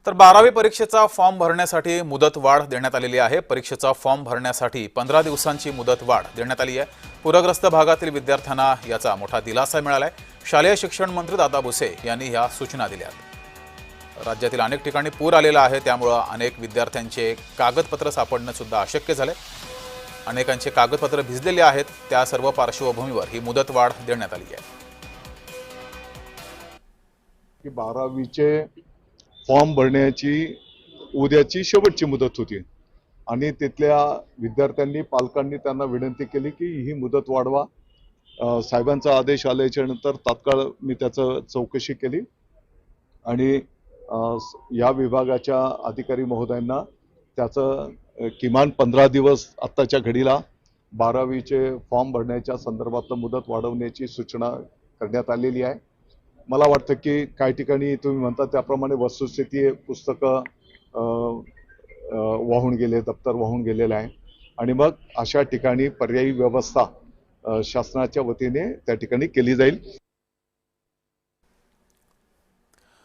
तर 12वी परीक्षेचा फॉर्म भरण्यासाठी मुदतवाढ देण्यात आलेली आहे। परीक्षेचा फॉर्म भरण्यासाठी 15 दिवसांची मुदतवाढ देण्यात आली आहे। पूरग्रस्त भागातील विद्यार्थ्यांना याचा मोठा दिलासा मिळाला आहे। शालेय शिक्षण मंत्री दादा भुसे यांनी ह्या सूचना दिल्या आहेत। राज्यातील अनेक ठिकाणी पूर आलेला आहे, त्यामुळे अनेक विद्यार्थ्यांचे कागदपत्र सापडणं सुद्धा अशक्य झाले। अनेकांचे कागदपत्र भिजलेले आहेत। त्या सर्व पार्श्वभूमीवर ही मुदतवाढ देण्यात आली आहे। की 12वीचे फॉर्म भरण्याची उद्याची शेवटची मुदत होती आणि तिथल्या विद्यार्थ्यांनी पालकांनी त्यांना विनंती केली की ही मुदत वाढवा। साहेबांचा आदेश आल्याच्या नंतर तात्काळ मी त्याचं चौकशी केली आणि या विभागाच्या अधिकारी महोदयांना त्याचं किमान 15 दिवस आत्ताच्या घडीला 12वीचे फॉर्म भरण्याच्या संदर्भातलं मुदत वाढवण्याची सूचना करण्यात आलेली आहे। मला वाटतं की काही ठिकाणी तुम्ही म्हणता त्याप्रमाणे वस्तुस्थिती पुस्तकं वाहून गेले, दप्तर वाहून गेलेलं आहे आणि मग अशा ठिकाणी पर्यायी व्यवस्था शासनाच्या वतीने त्या ठिकाणी केली जाईल।